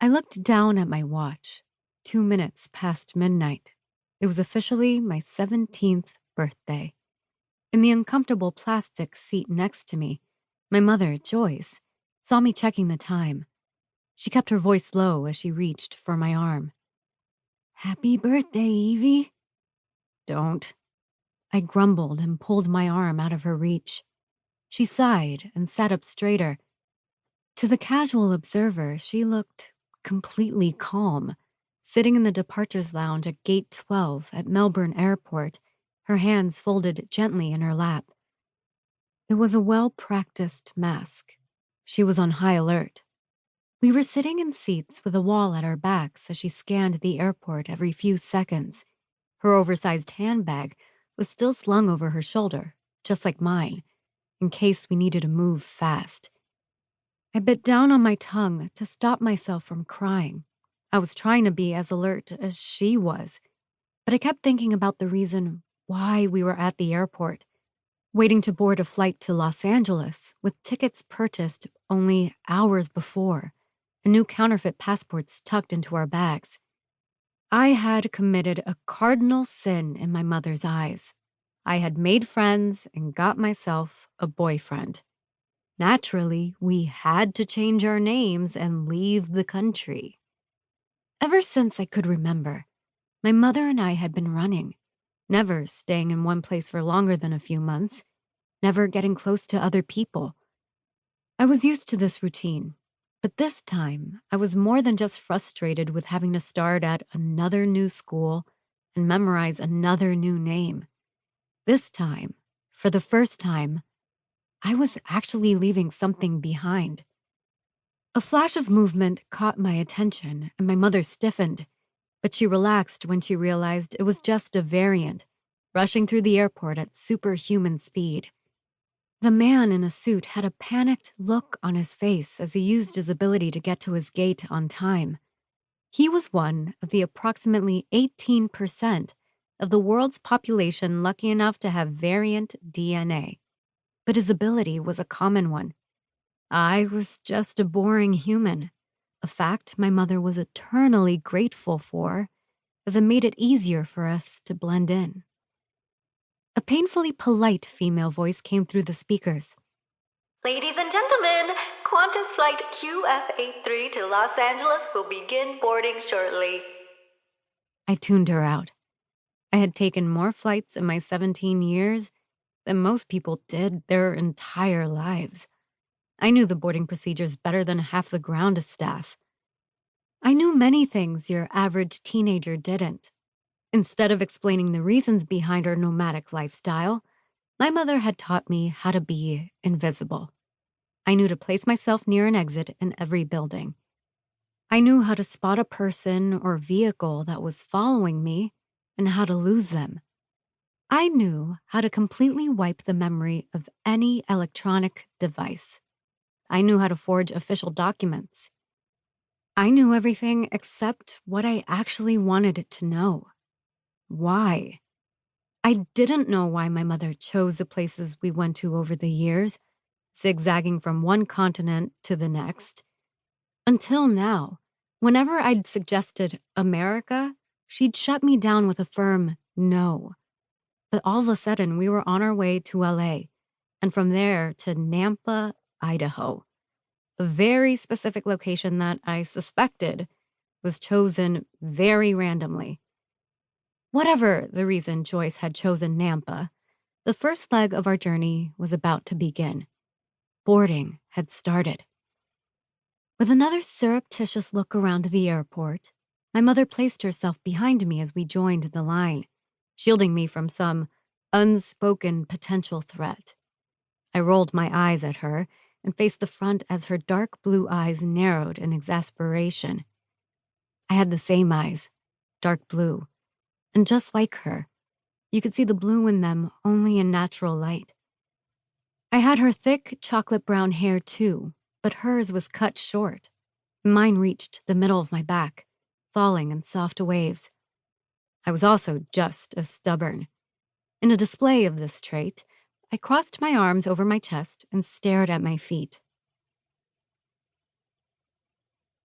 I looked down at my watch. 2 minutes past midnight. It was officially my 17th birthday. In the uncomfortable plastic seat next to me, my mother, Joyce, saw me checking the time. She kept her voice low as she reached for my arm. "Happy birthday, Evie." "Don't." I grumbled and pulled my arm out of her reach. She sighed and sat up straighter. To the casual observer, she looked completely calm, sitting in the departures lounge at Gate 12 at Melbourne Airport, her hands folded gently in her lap. It was a well-practiced mask. She was on high alert. We were sitting in seats with a wall at our backs as she scanned the airport every few seconds. Her oversized handbag was still slung over her shoulder, just like mine, in case we needed to move fast. I bit down on my tongue to stop myself from crying. I was trying to be as alert as she was, but I kept thinking about the reason why we were at the airport, waiting to board a flight to Los Angeles with tickets purchased only hours before, and new counterfeit passports tucked into our bags. I had committed a cardinal sin in my mother's eyes. I had made friends and got myself a boyfriend. Naturally, we had to change our names and leave the country. Ever since I could remember, my mother and I had been running, never staying in one place for longer than a few months, never getting close to other people. I was used to this routine, but this time I was more than just frustrated with having to start at another new school and memorize another new name. This time, for the first time, I was actually leaving something behind. A flash of movement caught my attention, and my mother stiffened, but she relaxed when she realized it was just a variant, rushing through the airport at superhuman speed. The man in a suit had a panicked look on his face as he used his ability to get to his gate on time. He was one of the approximately 18% of the world's population lucky enough to have variant DNA. But his ability was a common one. I was just a boring human, a fact my mother was eternally grateful for, as it made it easier for us to blend in. A painfully polite female voice came through the speakers. "Ladies and gentlemen, Qantas flight QF83 to Los Angeles will begin boarding shortly." I tuned her out. I had taken more flights in my 17 years than most people did their entire lives. I knew the boarding procedures better than half the ground staff. I knew many things your average teenager didn't. Instead of explaining the reasons behind her nomadic lifestyle, my mother had taught me how to be invisible. I knew to place myself near an exit in every building. I knew how to spot a person or vehicle that was following me and how to lose them. I knew how to completely wipe the memory of any electronic device. I knew how to forge official documents. I knew everything except what I actually wanted it to know. Why? I didn't know why my mother chose the places we went to over the years, zigzagging from one continent to the next. Until now, whenever I'd suggested America, she'd shut me down with a firm no. But all of a sudden, we were on our way to LA, and from there to Nampa, Idaho. A very specific location that I suspected was chosen very randomly. Whatever the reason Joyce had chosen Nampa, the first leg of our journey was about to begin. Boarding had started. With another surreptitious look around the airport, my mother placed herself behind me as we joined the line, shielding me from some unspoken potential threat. I rolled my eyes at her and faced the front as her dark blue eyes narrowed in exasperation. I had the same eyes, dark blue, and just like her, you could see the blue in them only in natural light. I had her thick chocolate brown hair too, but hers was cut short. Mine reached the middle of my back, falling in soft waves. I was also just as stubborn. In a display of this trait, I crossed my arms over my chest and stared at my feet.